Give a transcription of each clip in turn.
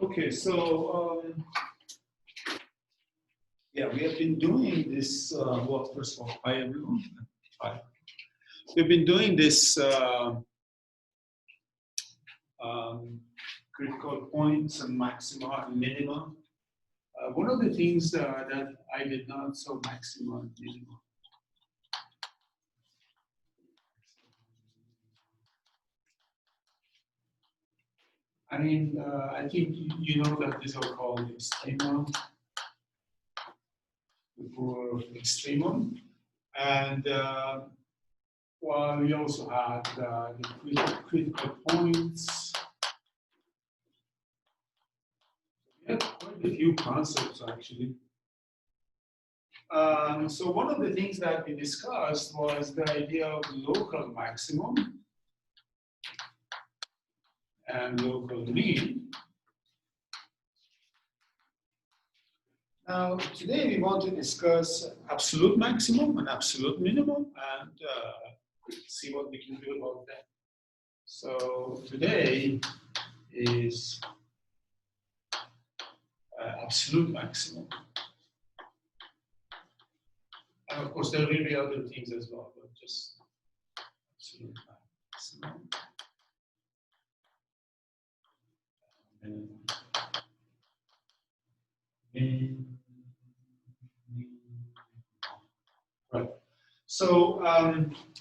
Okay, so yeah, we have been doing this. Well, first of all, hi everyone. Hi. We've been doing this critical points and maxima and minima. One of the things that I did not so maxima and minima. I mean, I think you know that these are called extremum or extremum, and well, we also had the critical points. We had quite a few concepts actually. So one of the things that we discussed was the idea of local maximum and local mean. Now, today we want to discuss absolute maximum and absolute minimum and see what we can do about that. So today is absolute maximum. And of course, there will be other things as well, but just absolute maximum. Right. So,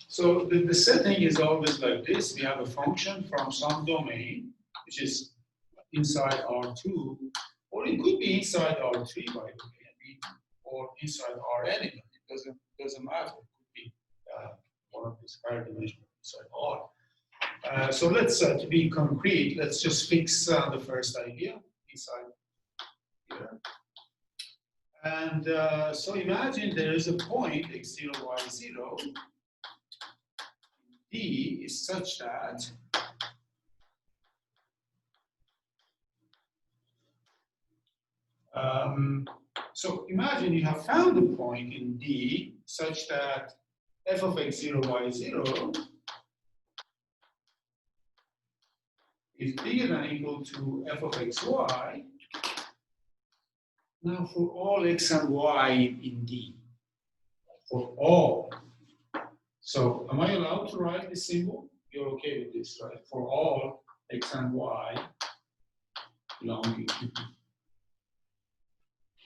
so the setting is always like this. We have a function from some domain, which is inside R2, or it could be inside R3, by the way, or inside Rn. It doesn't matter. It could be one of these higher dimensions inside R. So let's, to be concrete, let's just fix the first idea inside here. And so imagine there is a point x0, y0. D is such that so imagine you have found a point in D such that f of x0, y0 is bigger than or equal to f of xy. Now for all x and y in D, for all. So am I allowed to write this symbol? You're okay with this, right? For all x and y belonging to D.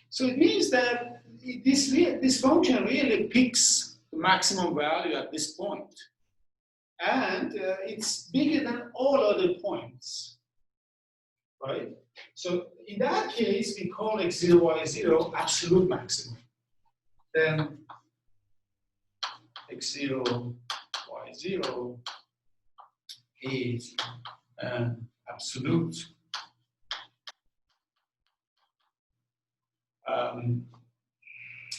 So it means that this function really picks the maximum value at this point. And it's bigger than all other points, right? So in that case, we call x0, y0 absolute maximum. Then x0, y0 is an absolute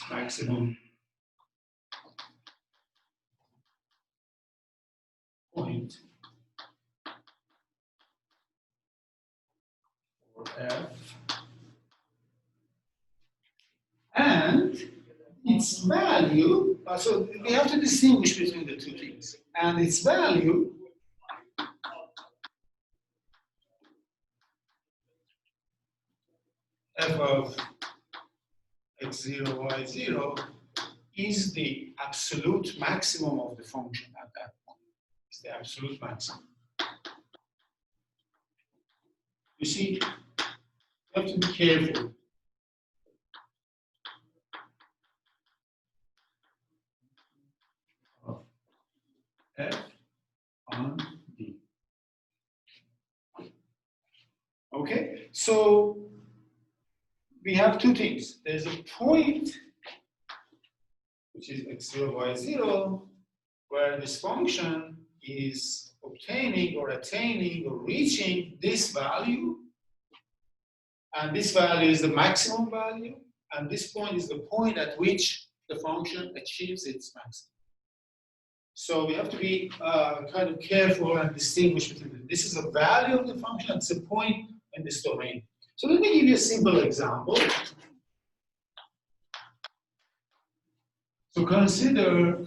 maximum point for f, and its value, so we have to distinguish between the two things, and its value f of x0, y0 is the absolute maximum of the function at that point. It's the absolute maximum. You see, you have to be careful. Of f on D. Okay, so we have two things. There's a point, which is x0, y0, where this function is obtaining or attaining or reaching this value. And this value is the maximum value. And this point is the point at which the function achieves its maximum. So we have to be kind of careful and distinguish between them. This is a value of the function, it's a point in this domain. So let me give you a simple example. So consider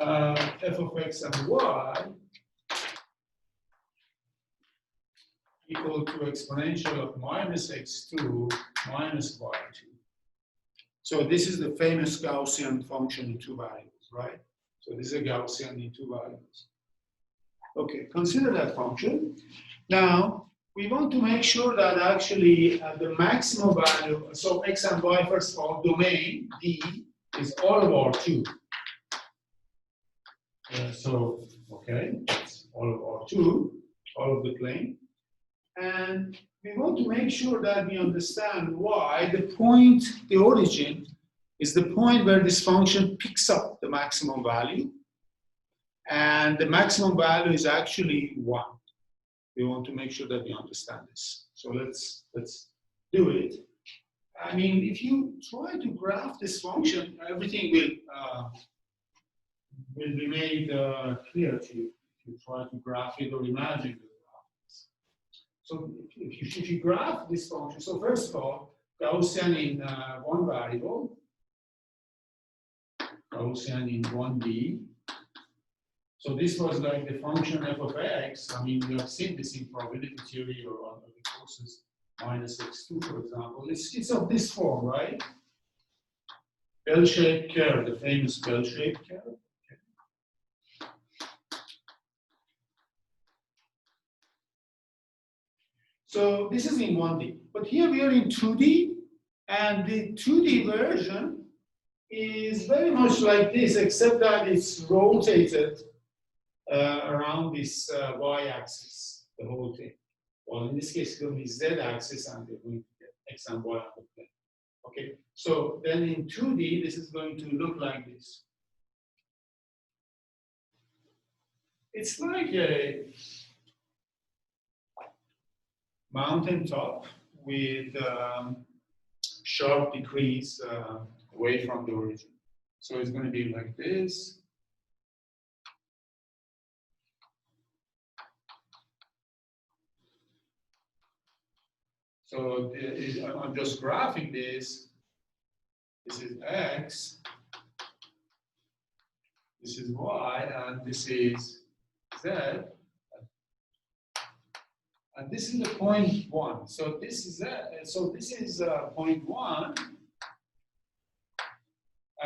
f of x and y equal to exponential of minus x2 minus y2. So this is the famous Gaussian function in two variables, right? So this is a Gaussian in two variables. Okay, consider that function. Now, we want to make sure that actually the maximum value, so x and y, first of all, domain D is all over R2. So, okay, it's all over R2, all of the plane. And we want to make sure that we understand why the point, the origin, is the point where this function picks up the maximum value. And the maximum value is actually 1. We want to make sure that we understand this. So let's do it. I mean, if you try to graph this function, everything will be made clear to you. If you try to graph it or imagine the graph. So if you graph this function, so first of all, Gaussian in one variable, Gaussian in 1D. So this was like the function f of x. I mean, we have seen this in probability theory or other courses, minus x2, for example. It's of this form, right? Bell-shaped curve, the famous bell-shaped curve. Okay. So this is in 1D. But here we are in 2D, and the 2D version is very much like this, except that it's rotated around this y-axis, the whole thing. Well, in this case, it's going to be z-axis, and we're going to get x and y on the plane. Okay, so then in 2D, this is going to look like this. It's like a mountaintop with sharp decrease away from the origin. So it's going to be like this. So I'm just graphing this. This is x, this is y, and this is z. And this is the point 1. So this is point 1,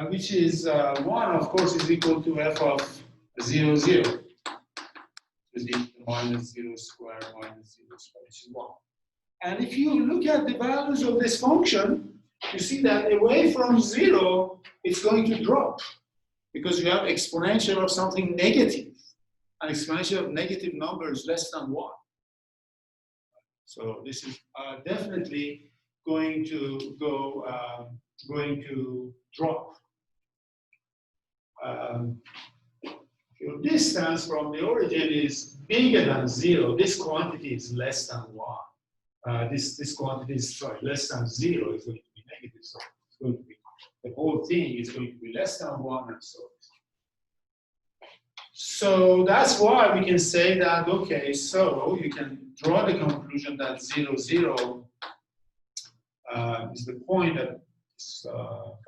which is 1, of course, is equal to f of 0, 0. Is equal to minus 0 square minus 0 square, which is 1. And if you look at the values of this function, you see that away from 0, it's going to drop because you have exponential of something negative. An exponential of negative numbers less than 1. So this is definitely going to drop. Your distance from the origin is bigger than 0. This quantity is less than 1. This quantity is less than 0. It's going to be negative. So it's going to be the whole thing is going to be less than 1, and so on. So that's why we can say that, okay, so you can draw the conclusion that 0, 0 is the point that this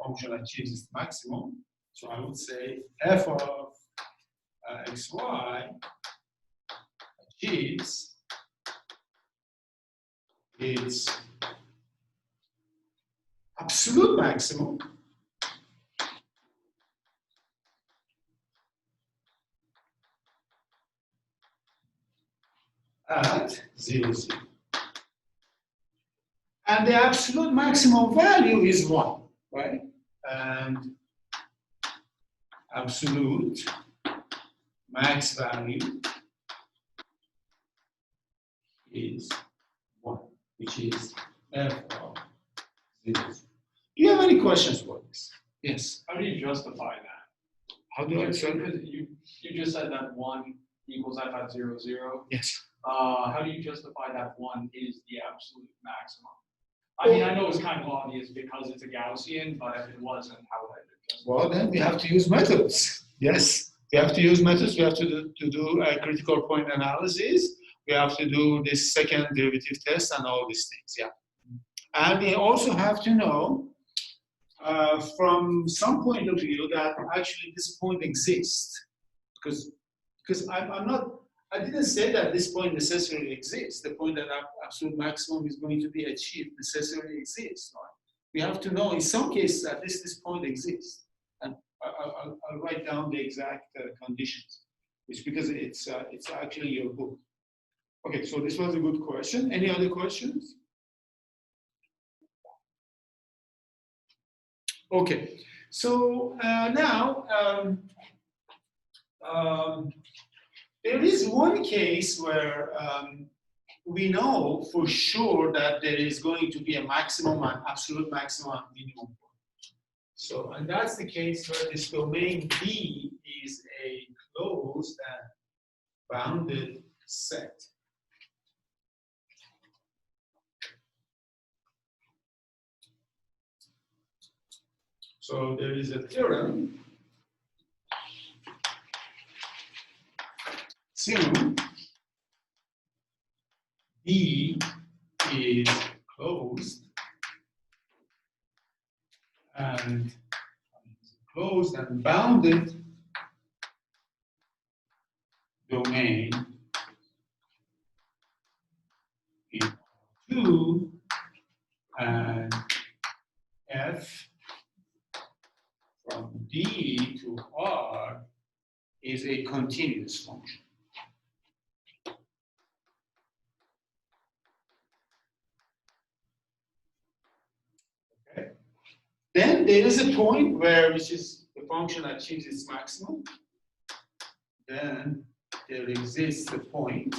function achieves its maximum. So I would say f of xy achieves its absolute maximum at 0, 0. And the absolute maximum value is 1, right? And absolute max value is 1, which is f of 0. Do you have any questions for this? Yes. How do you justify that? How do I say that? You just said that 1 equals f at 0, 0. Yes. How do you justify that 1 is the absolute maximum? I mean, I know it's kind of obvious because it's a Gaussian, but if it wasn't, how would I justify? Well, then we have to use methods. Yes, we have to use methods. We have to do a critical point analysis. We have to do this second derivative test and all these things. Yeah. And we also have to know from some point of view that actually this point exists, because I'm not I didn't say that this point necessarily exists. The point that absolute maximum is going to be achieved necessarily exists. Right? We have to know in some cases that this point exists. And I'll write down the exact conditions. It's because it's actually your book. Okay, so this was a good question. Any other questions? Okay, so now there is one case where we know for sure that there is going to be a maximum and absolute maximum and minimum point. So, and that's the case where this domain D is a closed and bounded set. So there is a theorem. Assume D is closed and bounded domain in R2 and F from D to R is a continuous function. Okay. Then there is a point where which is the function achieves its maximum. Then there exists a point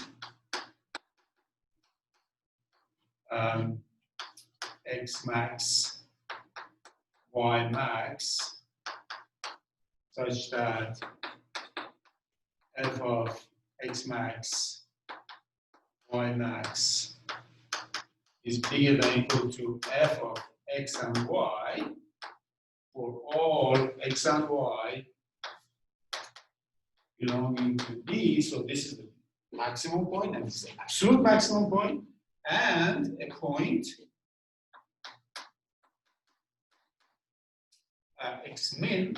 x max, y max, such that f of x max, y max is bigger than or equal to f of x and y for all x and y belonging to D. So this is the maximum point, and this is the absolute maximum point, and a point x min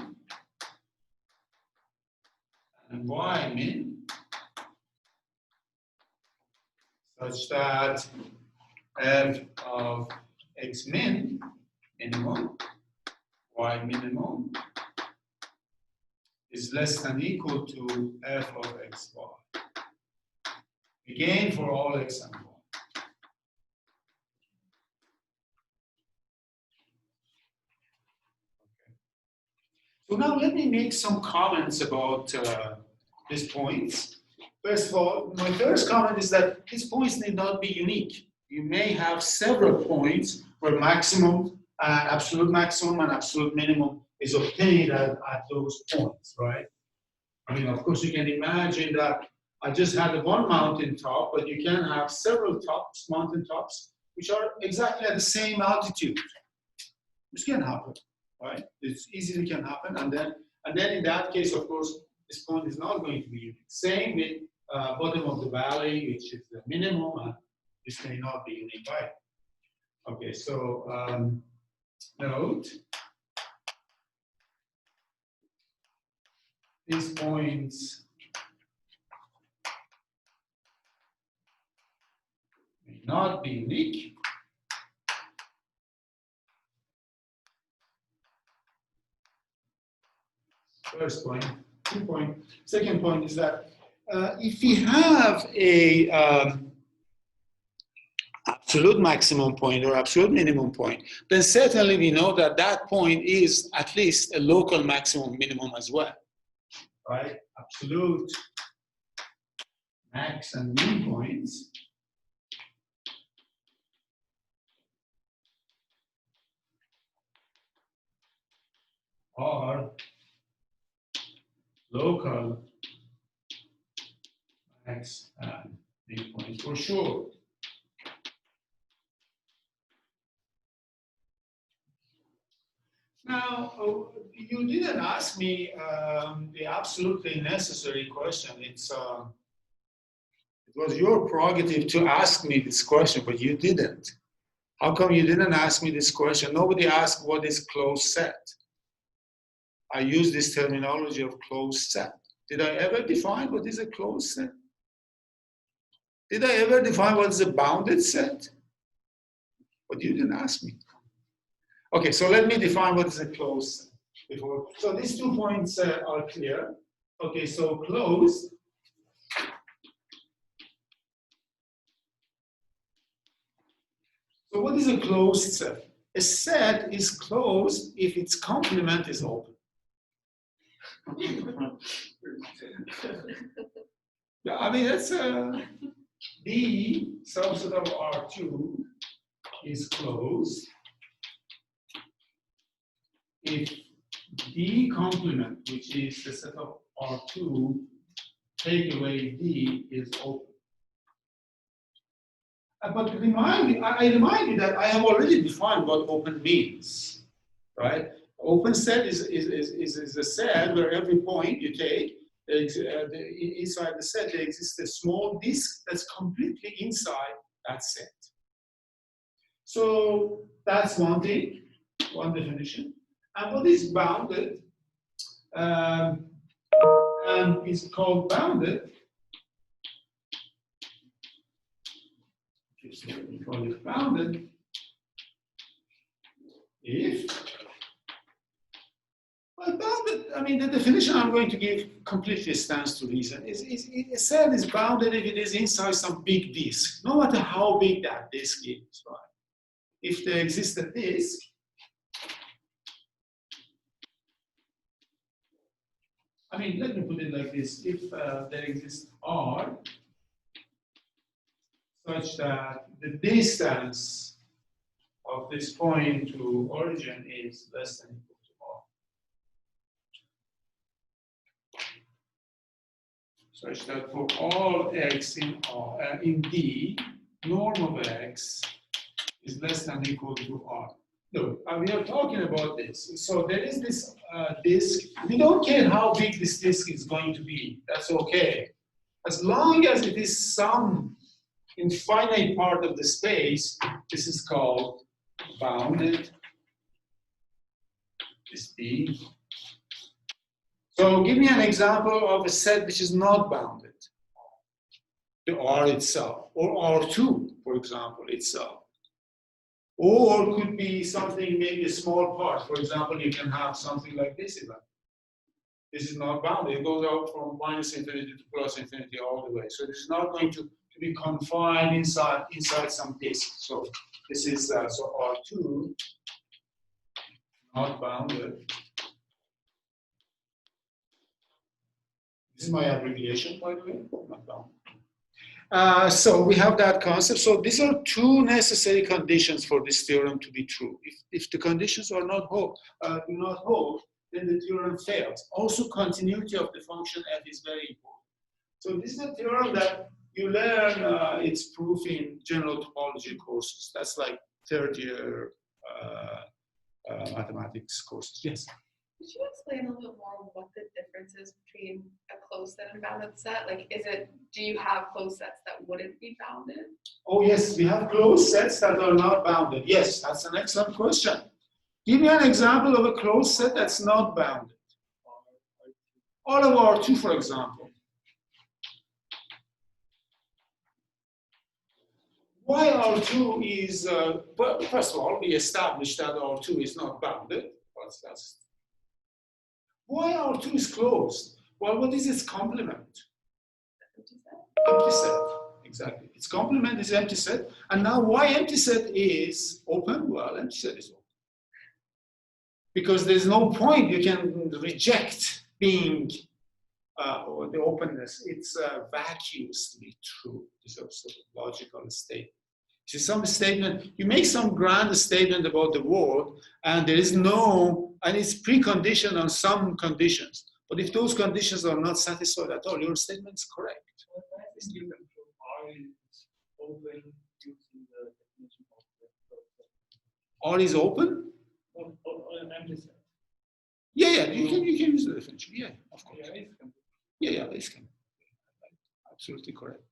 and y min, such that f of x min minimum, y minimum is less than or equal to f of x y. Again, for all x and y. So now let me make some comments about these points. First of all, my first comment is that these points need not be unique. You may have several points where maximum, absolute maximum and absolute minimum is obtained at those points, right? I mean, of course, you can imagine that I just had one mountain top, but you can have several tops, mountain tops, which are exactly at the same altitude. This can happen, right? It's easily can happen, and then in that case, of course, this point is not going to be unique. Same with bottom of the valley, which is the minimum, and this may not be unique, right? Okay, so note these points may not be unique. First point. Second point is that if we have a absolute maximum point or absolute minimum point, then certainly we know that that point is at least a local maximum minimum as well, right? Absolute max and min points are local max and min points for sure. Now, you didn't ask me the absolutely necessary question. It was your prerogative to ask me this question, but you didn't. How come you didn't ask me this question? Nobody asked what is closed set. I use this terminology of closed set. Did I ever define what is a closed set? Did I ever define what is a bounded set? But you didn't ask me. Okay, so let me define what is a closed set before. So these 2 points are clear. Okay, so closed. So what is a closed set? A set is closed if its complement is open. Yeah, I mean, that's D subset of R2 is closed if D complement, which is the set of R2, take away D, is open. But I remind you that I have already defined what open means, right? Open set is a set where every point you take, inside the set, there exists a small disk that's completely inside that set. So that's one thing, one definition. And what is bounded and is called bounded, we call it bounded if, well, bounded, I mean, the definition I'm going to give completely stands to reason. A set is bounded if it is inside some big disk, no matter how big that disk is, right? If there exists a disk, I mean, let me put it like this. If there exists R such that the distance of this point to origin is less than equal to R. Such that for all x in R, in D, norm of x is less than equal to R. Look, we are talking about this. So there is this disk. We don't care how big this disk is going to be. That's okay. As long as it is some infinite part of the space, this is called bounded. This D. So give me an example of a set which is not bounded. The R itself, or R2, for example, itself. Or could be something, maybe a small part. For example, you can have something like this event. This is not bounded. It goes out from minus infinity to plus infinity all the way. So this is not going to be confined inside some disk. So this is so R2 not bounded. This is my abbreviation, by the way, not bounded. So we have that concept. So these are two necessary conditions for this theorem to be true. If the conditions are not do not hold, then the theorem fails. Also, continuity of the function f is very important. So this is a theorem that you learn its proof in general topology courses. That's like third year mathematics courses. Yes? Could you explain a little bit more what the difference is between a closed set and bounded set? Like, do you have closed sets that wouldn't be bounded? Oh yes, we have closed sets that are not bounded. Yes, that's an excellent question. Give me an example of a closed set that's not bounded. All of R2, for example. Why R2 is, well, first of all, we established that R2 is not bounded. Why R2 is closed? Well, what is its complement? Empty set, exactly. Its complement is empty set. And now why empty set is open? Well, empty set is open. Because there's no point you can reject being or the openness. It's vacuously true. It's a sort of logical statement. So some statement, you make some grand statement about the world, and there is no, and it's preconditioned on some conditions. But if those conditions are not satisfied at all, your statement is correct. You can prove R is open using the definition of the R is open? an empty set. Yeah, you can use the definition. Yeah, of course. Yeah, this can. Absolutely correct.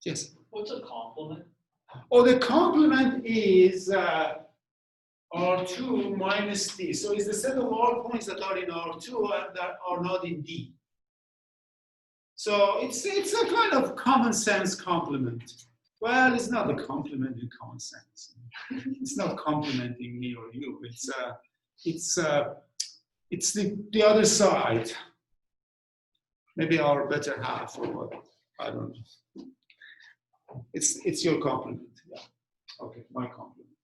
Yes. What's a complement? Oh, the complement is R2 minus D. So it's the set of all points that are in R2 and that are not in D. So it's a kind of common sense complement. Well, it's not a complement in common sense. It's not complimenting me or you. It's the other side. Maybe our better half or what? I don't know. It's your compliment. Yeah. Okay, my compliment.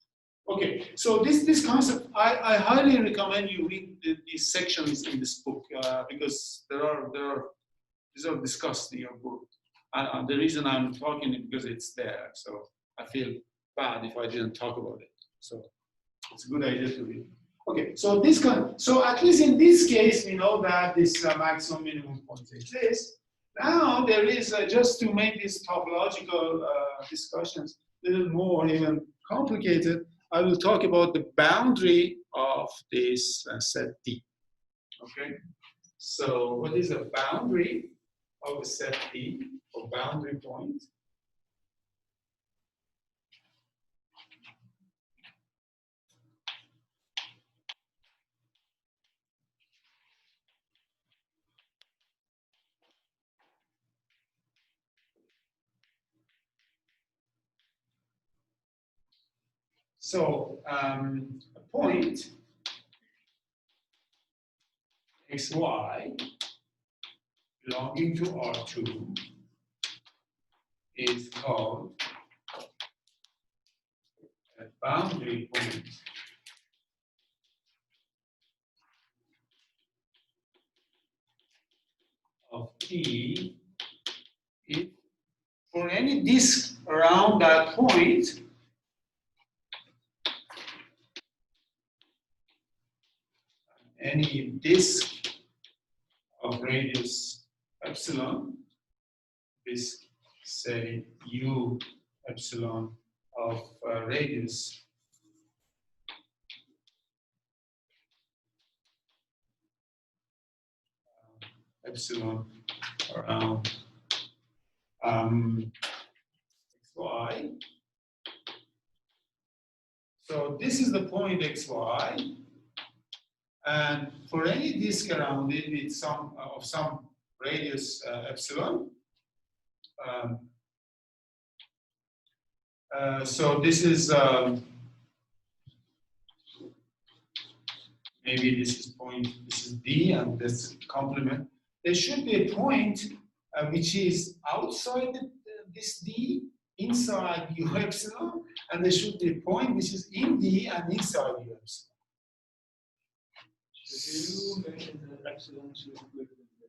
Okay, so this concept, I highly recommend you read these sections in this book because these are discussed in your book. And the reason I'm talking is because it's there. So I feel bad if I didn't talk about it. So it's a good idea to read. Okay, so so at least in this case, we know that this maximum minimum points exist. Now there is just to make these topological discussions a little more even complicated. I will talk about the boundary of this set D. Okay, so what is a boundary of a set D or boundary point? So a point xy belonging to R2 is called a boundary point of T if for any disk around that point any disk of radius epsilon, disk say u epsilon of radius epsilon around xy. So this is the point xy. And for any disk around it, it's some radius epsilon. So this is maybe this is D, and this complement. There should be a point which is outside this D, inside U epsilon, and there should be a point which is in D and inside U epsilon. You mentioned that epsilon is greater than zero.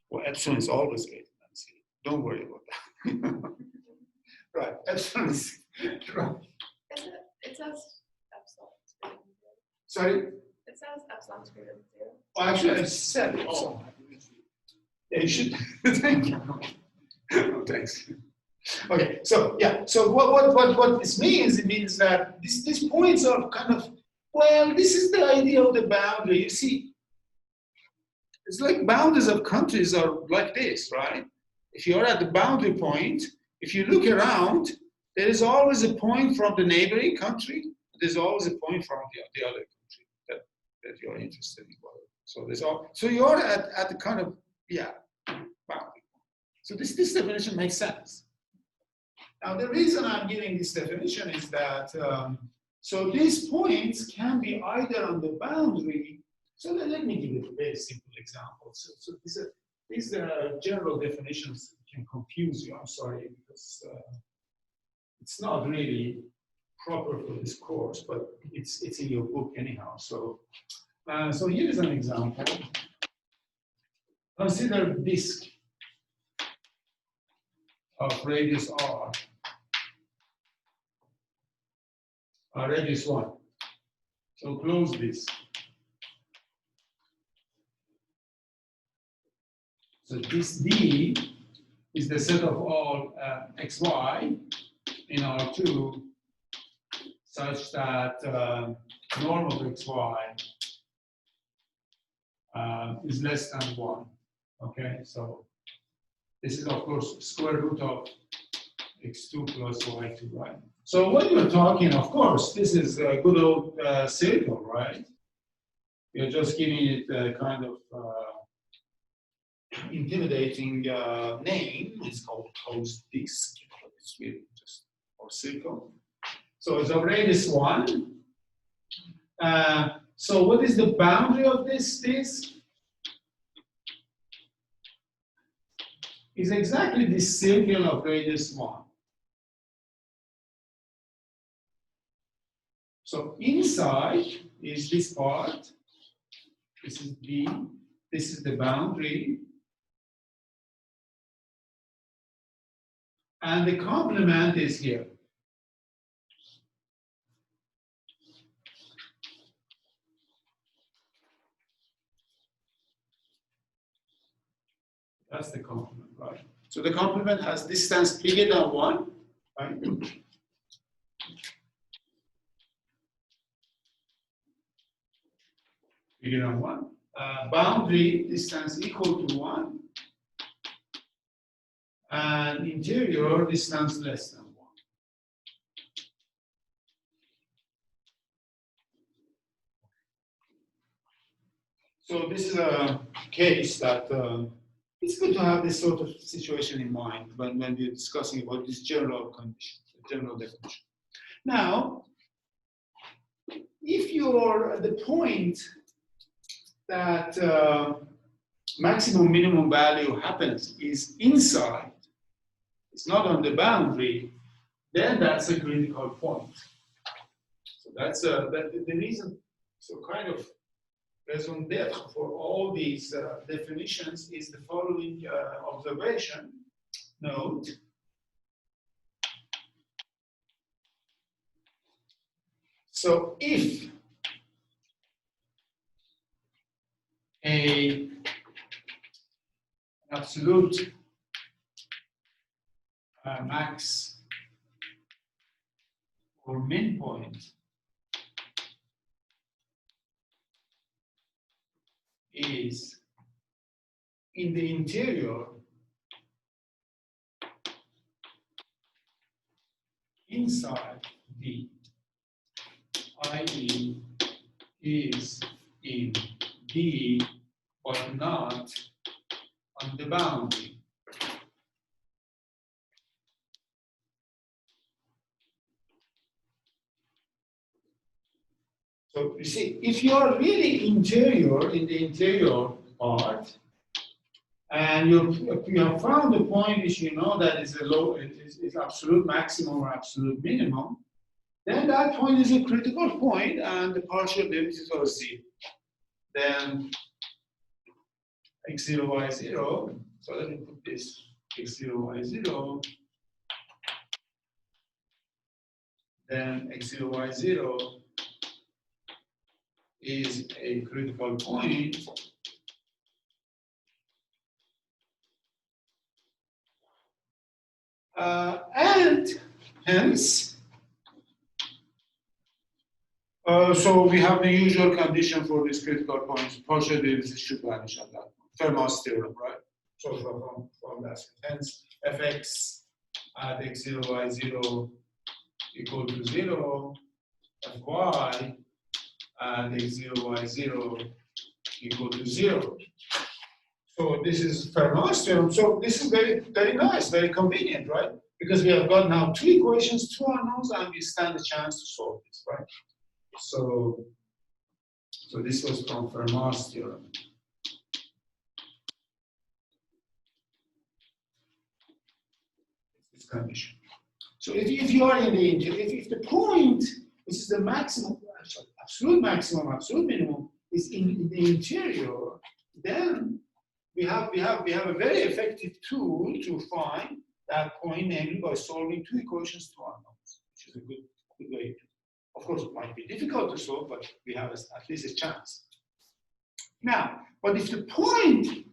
Well, epsilon is always greater than zero. Don't worry about that. Right, epsilon is right. It says epsilon is greater than zero. Sorry? It says epsilon is greater than zero. Oh, actually, I said it. Oh, Yeah, you should. Thank you. Oh, thanks. Okay, so yeah, so what this means? It means that these points are kind of, well, this is the idea of the boundary. You see, it's like boundaries of countries are like this, right? If you're at the boundary point, if you look around, there is always a point from the neighboring country. There's always a point from the other country that you're interested in. So there's all. So you're at the kind of boundary. So this definition makes sense. Now the reason I'm giving this definition is that so these points can be either on the boundary. So let me give you a very simple example. So these are general definitions that can confuse you. I'm sorry, because it's not really proper for this course, but it's in your book anyhow. So so here's an example. Consider disk of radius r, radius 1. So close this. So this D is the set of all xy in R2 such that norm of xy is less than 1. Okay, so this is of course square root of x2 plus y2, right? So when you're talking, of course, this is a good old circle, right? You're just giving it a kind of intimidating name. It's called closed disk. It's really just or circle. So it's of radius 1. So what is the boundary of this disk? Is exactly this circle of radius 1. So inside is this part. This is B. This is the boundary. And the complement is here. That's the complement, right? So the complement has distance bigger than 1, right? Bigger than 1. Boundary distance equal to 1. And interior distance less than 1. So this is a case that it's good to have this sort of situation in mind when we're discussing about this general condition, general definition. Now, if you're at the point that maximum minimum value happens is inside, it's not on the boundary, then that's a critical point. So that's the reason. So kind of raison d'etre for all these definitions is the following observation. Note. So if an absolute max or min point is in the interior inside D, i.e. is in D but not on the boundary. So you see, if you are really interior in the interior part, and you have found a point which you know that is a low, is absolute maximum or absolute minimum, then that point is a critical point, and the partial derivatives are 0. Then x0, y0. So let me put this x0, y0. Then x0, y0 is a critical point. And hence, so we have the usual condition for these critical points. Partial derivatives should vanish at that point. Fermat's theorem, right? So from that, hence fx at x0, y0 equal to 0, fy at x0, y0 equal to 0. So this is Fermat's theorem. So this is very, very nice, very convenient, right? Because we have got now 2 equations, 2 unknowns, and we stand a chance to solve this, right? So this was from Fermat's theorem. This condition. So if you are in the interior, if the point, which is the maximum, absolute maximum, absolute minimum, is in the interior, then we have a very effective tool to find that point, namely by solving 2 equations, 2 unknowns, which is a good way to. Of course, it might be difficult to solve, but we have at least a chance. Now, but if the point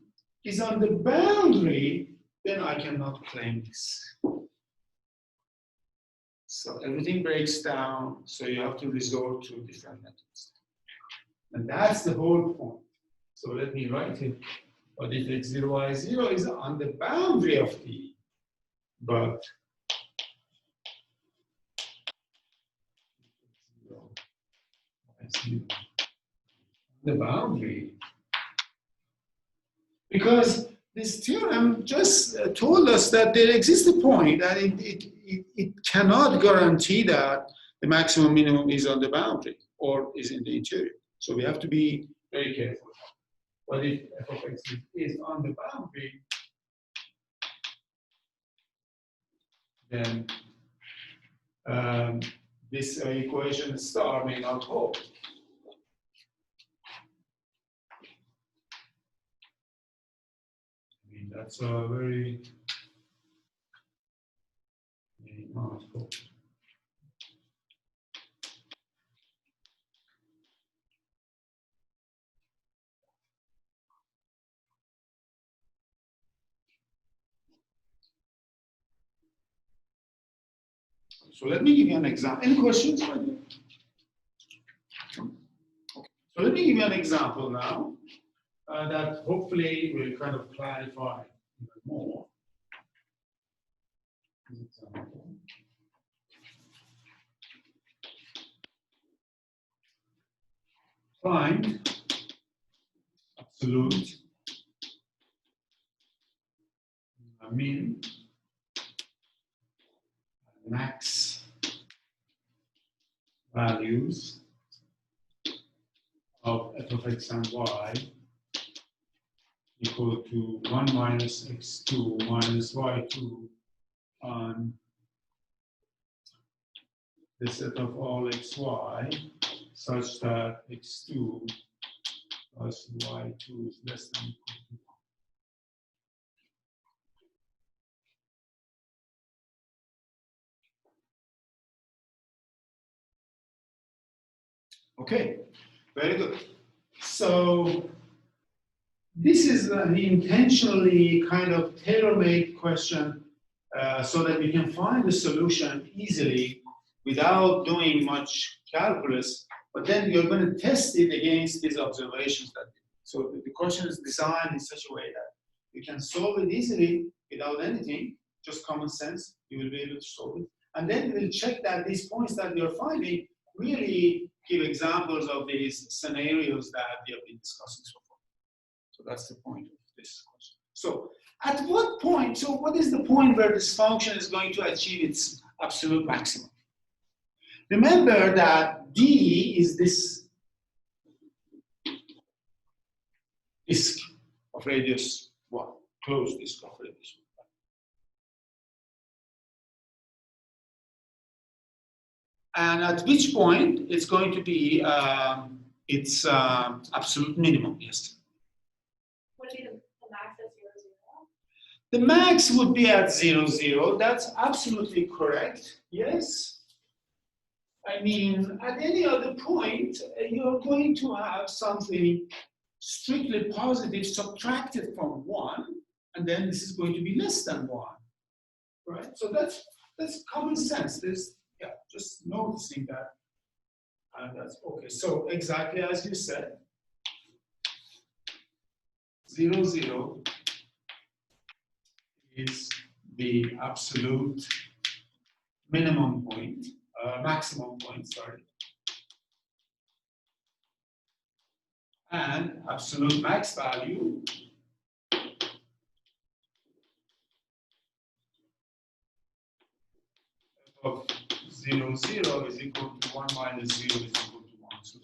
is on the boundary, then I cannot claim this. So everything breaks down, so you have to resort to different methods. And that's the whole point. So let me write it. But if x0, y0 is on the boundary of D, but the boundary, because this theorem just told us that there exists a point, and it cannot guarantee that the maximum minimum is on the boundary or is in the interior. So we have to be very careful. But if f of x is on the boundary, then this equation star may not hold. I mean, that's a very not hold. So let me give you an example. Any questions? Okay. So let me give you an example now that hopefully will kind of clarify even more. Find absolute min max values of f of x and y equal to 1 minus x2 minus y2 on the set of all xy such that x2 plus y2 is less than equal to 1. Okay, very good. So this is an intentionally kind of tailor-made question so that we can find the solution easily without doing much calculus, but then you're going to test it against these observations. So the question is designed in such a way that you can solve it easily without anything, just common sense, you will be able to solve it. And then we'll check that these points that you're finding really give examples of these scenarios that we have been discussing so far. So that's the point of this question. So at what point, so what is the point where this function is going to achieve its absolute maximum? Remember that D is this disk of radius 1, closed disk of radius 1. And at which point it's going to be its absolute minimum, yes. Would be the max at 0, 0? The max would be at 0, 0. That's absolutely correct, yes. I mean, at any other point, you're going to have something strictly positive subtracted from 1, and then this is going to be less than 1, right? So that's common sense. There's, yeah, just noticing that, and that's okay. So exactly as you said, 0, 0 is the absolute minimum point, maximum point, sorry. And absolute max value of 0, 0 is equal to 1 minus 0 is equal to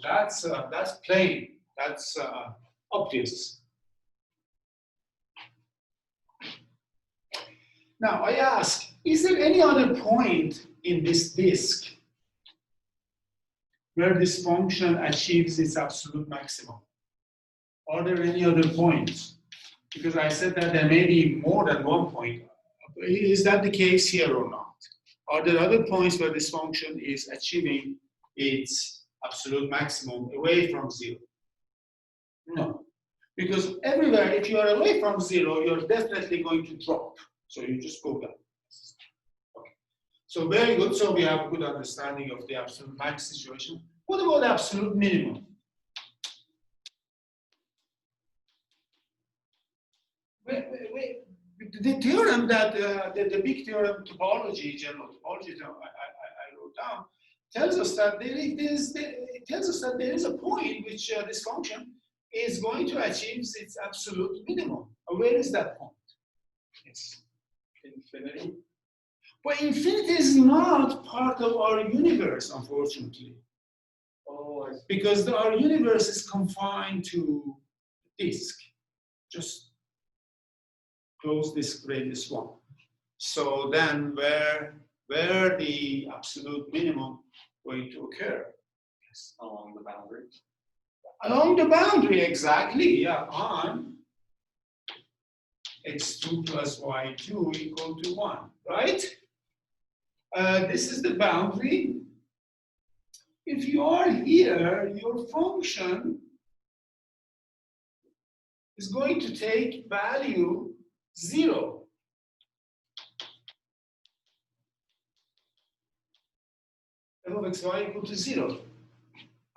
1. So that's plain, that's obvious. Now I ask, is there any other point in this disk where this function achieves its absolute maximum? Are there any other points? Because I said that there may be more than one point. Is that the case here or not? Are there other points where this function is achieving its absolute maximum away from 0? No. Because everywhere, if you are away from 0, you're definitely going to drop. So you just go down. Okay. So very good. So we have a good understanding of the absolute max situation. What about the absolute minimum? The theorem that the big theorem topology, general topology, I wrote down, tells us that there is a point which this function is going to achieve its absolute minimum Where is that point? Yes. Infinity. But infinity is not part of our universe, unfortunately. Oh, I see. Because our universe is confined to disk. Just close disk radius 1. So then where the absolute minimum going to occur? Yes. Along the boundary. Along the boundary, exactly, yeah, on x2 plus y2 equal to 1, right? This is the boundary. If you are here, your function is going to take value 0. F of xy equal to 0.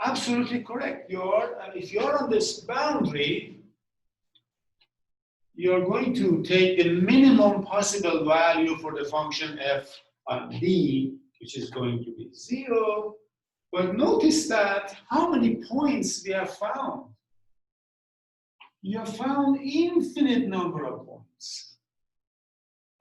Absolutely correct. If you're on this boundary, you're going to take the minimum possible value for the function f on d, which is going to be 0. But notice that how many points we have found. You have found infinite number of points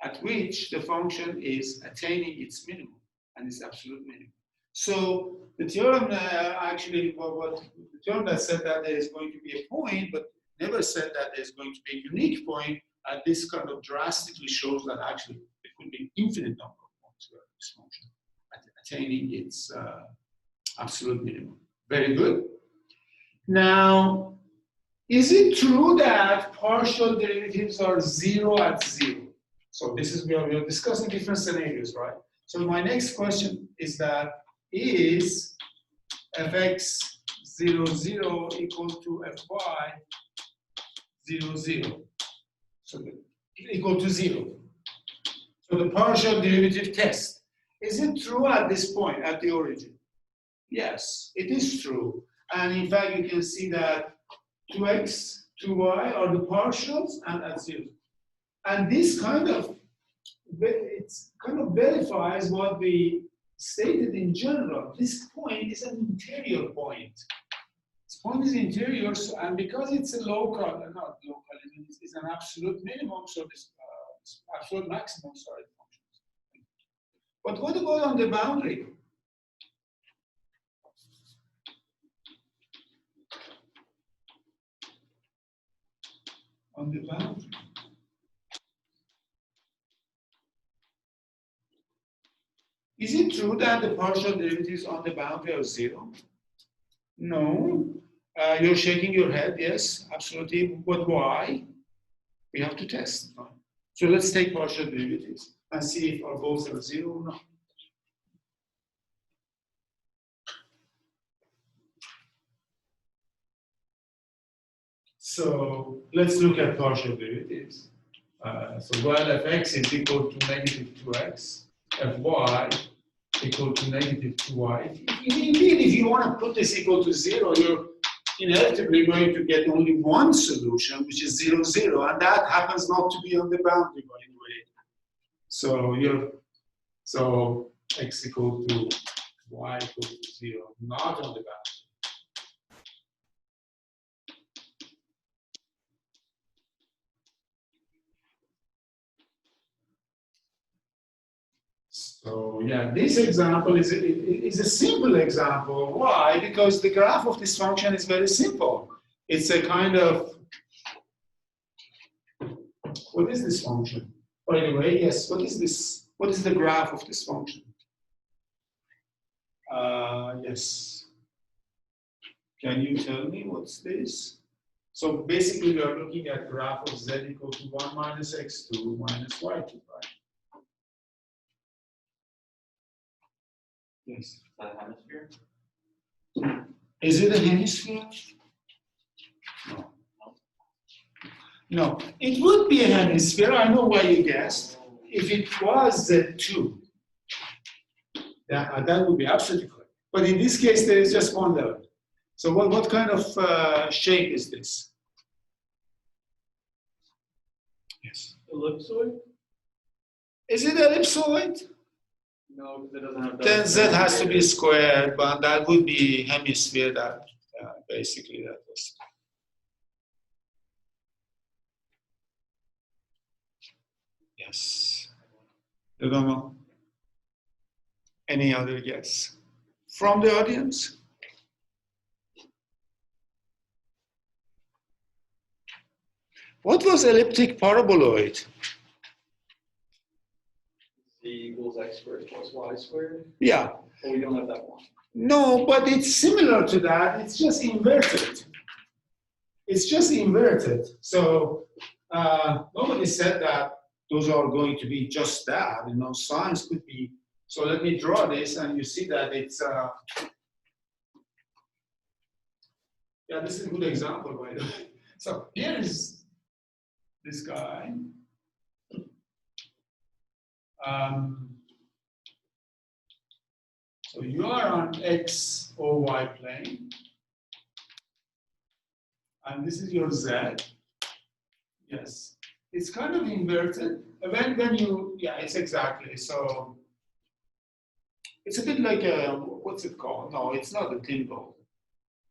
at which the function is attaining its minimum and its absolute minimum. So the theorem actually, the theorem that said that there is going to be a point, but never said that there's going to be a unique point, and this kind of drastically shows that actually it could be infinite number of points where this function attaining its absolute minimum. Very good. Now, is it true that partial derivatives are 0 at 0? So this is where we are discussing different scenarios, right? So my next question is that, is fx 0, 0 equal to fy 0, 0? So equal to 0. So the partial derivative test. Is it true at this point, at the origin? Yes, it is true. And in fact, you can see that 2x, 2y are the partials and at 0. And this kind of verifies what we stated in general. This point is an interior point. This point is interior, and because it's a local, not local, it's an absolute minimum, so this absolute maximum, sorry, functions. But what about on the boundary? On the boundary. Is it true that the partial derivatives on the boundary are 0? No. You're shaking your head, yes, absolutely. But why? We have to test. So let's take partial derivatives and see if our goals are 0 or not. So let's look at partial derivatives. So while fx is equal to negative 2x, fy equal to negative 2y. Indeed, if you want to put this equal to 0, you're inevitably going to get only one solution, which is 0, 0, and that happens not to be on the boundary, by the way. So x equal to y equal to 0, not on the boundary. So yeah, this example is a simple example. Why? Because the graph of this function is very simple. It's a kind of, what is this function? By the way, yes, what is this? What is the graph of this function? Yes. Can you tell me what's this? So basically we are looking at graph of z equal to 1 minus x2 minus y2, right? Yes. Is that a hemisphere? Is it a hemisphere? No. No. It would be a hemisphere. I know why you guessed. If it was Z2, that would be absolutely correct. But in this case, there is just one level. So what kind of shape is this? Yes. Ellipsoid? Is it ellipsoid? No, because it doesn't have. Then Z has to be squared, but that would be hemisphere. That basically that was. Yes. I don't know. Any other guess from the audience? What was elliptic paraboloid? Z equals x squared plus y squared. Yeah. But we don't have that one. No, but it's similar to that. It's just inverted. It's just inverted. So nobody said that those are going to be just that. You know, signs could be. So let me draw this, and you see that it's. Yeah, this is a good example, by the way. So here is this guy. So you are on X or Y plane, and this is your Z. Yes, it's kind of inverted. When you, yeah, it's exactly. So it's a bit like a, what's it called? No, it's not a thimble.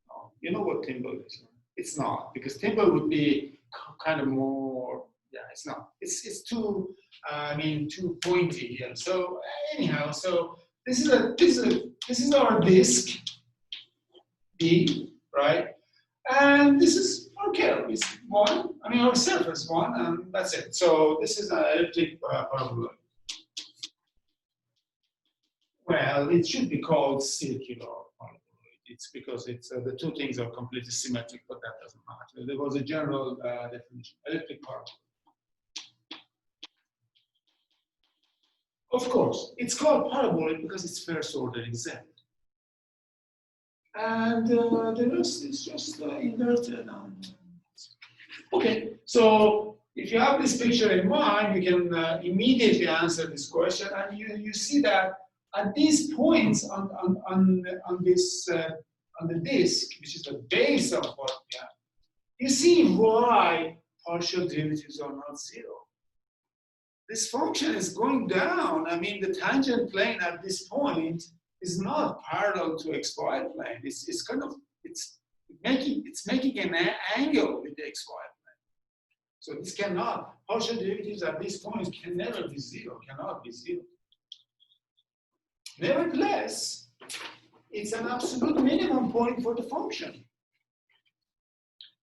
No, you know what thimble is? It's not, because thimble would be kind of more. Yeah, it's not. It's too. I mean, too pointy here. So anyhow, so this is our disk D, right? And this is our curve is one. I mean, our surface one, and that's it. So this is an elliptic paraboloid. Well, it should be called circular paraboloid. It's because it's the two things are completely symmetric, but that doesn't matter. There was a general definition: elliptic paraboloid. Of course, it's called paraboloid because it's first order exact. And the rest is just inverted. Okay, so if you have this picture in mind, you can immediately answer this question, and you see that at these points on the disk, which is the base of what we have, you see why partial derivatives are not zero. This function is going down. I mean, the tangent plane at this point is not parallel to xy plane. It's kind of making an angle with the xy plane. So this cannot, partial derivatives at this point can never be zero, cannot be zero. Nevertheless, it's an absolute minimum point for the function.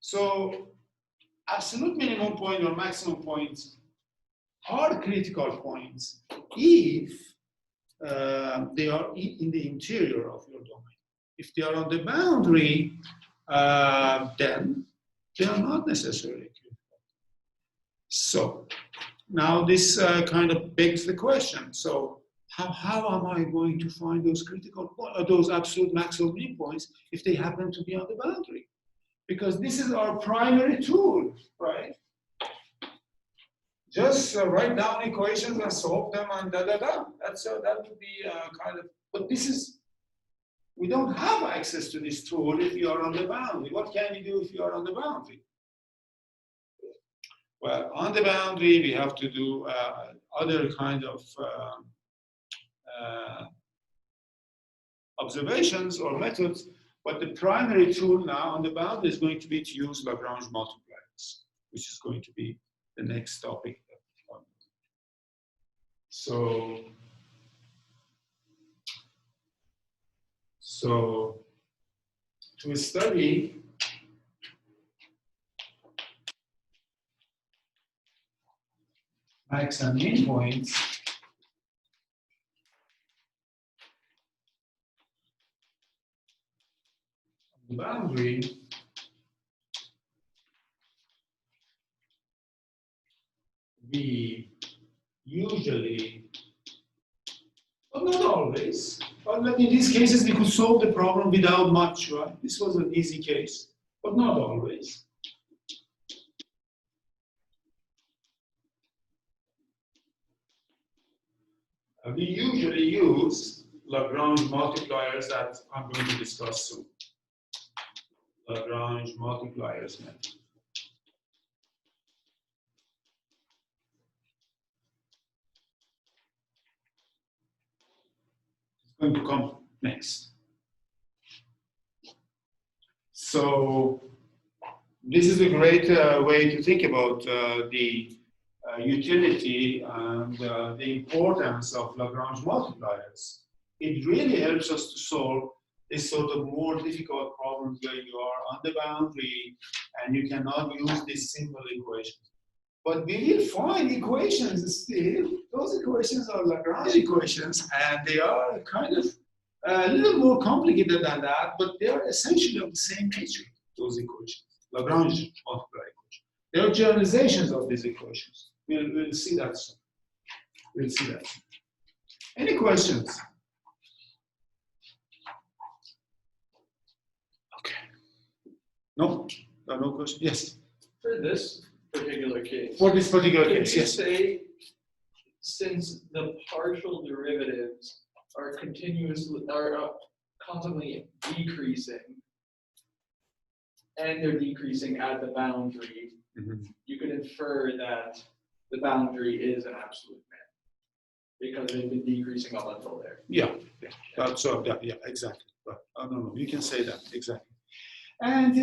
So absolute minimum point or maximum points are critical points if they are in the interior of your domain. If they are on the boundary, then they are not necessarily critical. So now this kind of begs the question. So how am I going to find those critical points, those absolute maximum mean points, if they happen to be on the boundary? Because this is our primary tool, right? Just write down equations and solve them and da-da-da. That would be kind of, but this is, we don't have access to this tool if you are on the boundary. What can we do if you are on the boundary? Well, on the boundary, we have to do other kind of observations or methods, but the primary tool now on the boundary is going to be to use Lagrange multipliers, which is going to be the next topic. So to study max and min points, on the boundary, we usually, but not always, but in these cases we could solve the problem without much, right? This was an easy case, but not always. We usually use Lagrange multipliers that I'm going to discuss soon. Lagrange multipliers method. It's going to come next. So this is a great way to think about the utility and the importance of Lagrange multipliers. It really helps us to solve this sort of more difficult problems where you are on the boundary and you cannot use these simple equations. But we will find equations still. Those equations are Lagrange equations, and they are kind of a little more complicated than that, but they are essentially of the same nature, those equations, Lagrange multiplier equations. They are generalizations of these equations. We'll see that soon. We'll see that soon. Any questions? Okay. No? No questions? Yes. For this particular case. For this particular Could case, you yes. say, since the partial derivatives are constantly decreasing, and they're decreasing at the boundary, you could infer that the boundary is an absolute min, because they've been decreasing up until there. Yeah. So yeah, exactly. But no, you can say that exactly. And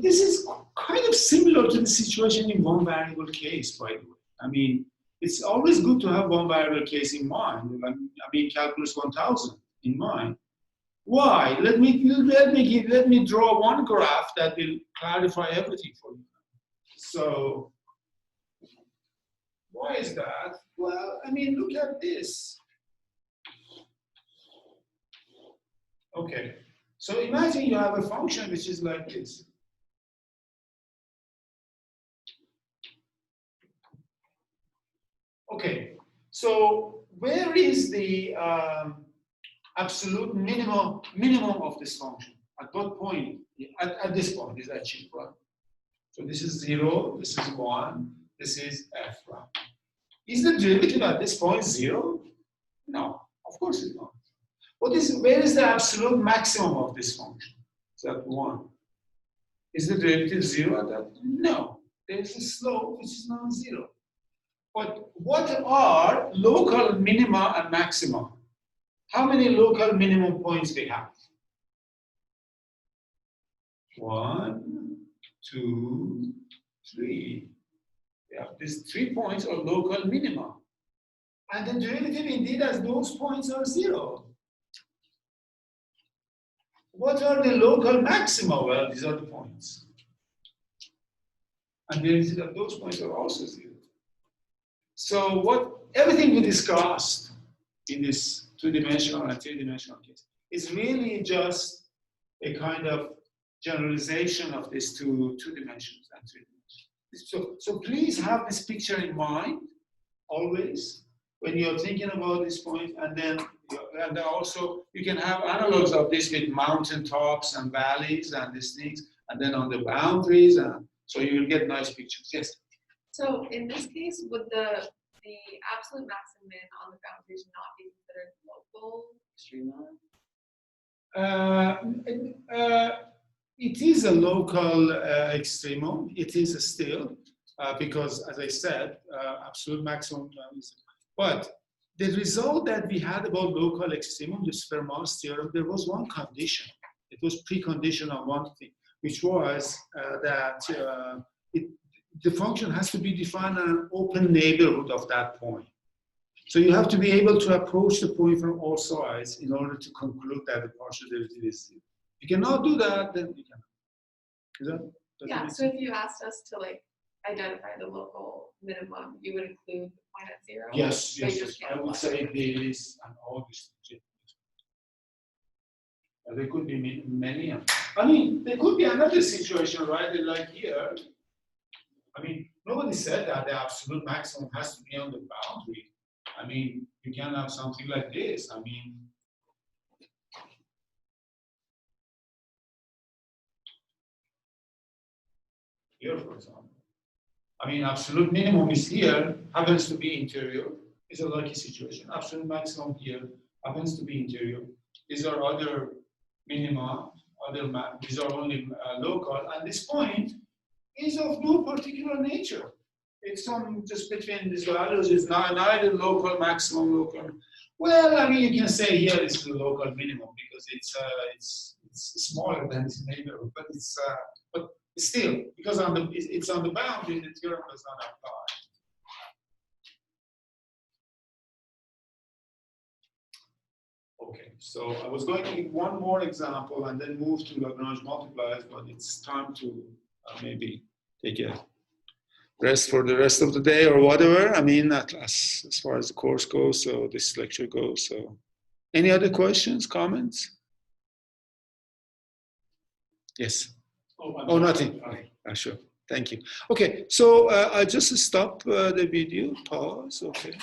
this is kind of similar to the situation in one variable case, by the way. I mean, it's always good to have one variable case in mind. I mean, calculus 1000 in mind. Why? Let me draw one graph that will clarify everything for you. So, why is that? Well, I mean, look at this. Okay. So imagine you have a function which is like this. Okay, so where is the absolute minimum of this function? At what point? At this point is achieved, right? So this is 0, this is 1, this is f, right? Is the derivative at this point 0? No, of course it's not. Where is the absolute maximum of this function? Is that 1? Is the derivative 0 at that? No. There is a slope which is non-zero. But what are local minima and maxima? How many local minimum points we have? 1, 2, 3. Yeah, these 3 points are local minima. And the derivative indeed as those points are 0. What are the local maxima? Well, these are the points. And those points are also 0. So everything we discussed in this two-dimensional and three-dimensional case is really just a kind of generalization of these two dimensions and three dimensions. So please have this picture in mind always when you're thinking about this point, and then also you can have analogs of this with mountain tops and valleys and these things, and then on the boundaries, and so you will get nice pictures. Yes. So in this case, would the absolute maximum on the boundaries not be considered local extrema? It is a local extremum. It is still because, as I said, absolute maximum is. But the result that we had about local extremum, this Fermat's theorem, there was one condition. It was precondition on one thing, which was that the function has to be defined in an open neighborhood of that point. So you have to be able to approach the point from all sides in order to conclude that the partial derivative is 0. If you cannot do that, then you cannot. Yeah, so if you asked us to identify the local minimum, you would include the point at 0? Yes. I would say this and all these things. There could be many. I mean, there could be another situation, right? Like here. I mean, nobody said that the absolute maximum has to be on the boundary. I mean, you can have something like this. I mean, here, for example. I mean, absolute minimum is here, happens to be interior. It's a lucky situation. Absolute maximum here happens to be interior. These are other minima, these are only local. And this point is of no particular nature. It's just between these values. It's neither local maximum, local. Well, I mean, you can say here is the local minimum because it's smaller than its neighborhood, but but still, because it's on the boundary, the theorem does not apply. Okay, so I was going to give one more example and then move to Lagrange multipliers, but it's time to maybe take a rest for the rest of the day or whatever. I mean, as far as the course goes, so this lecture goes. So, any other questions, comments? Yes. Oh, nothing. Okay. Sure. Thank you. Okay, so I'll just stop the video, pause. Okay.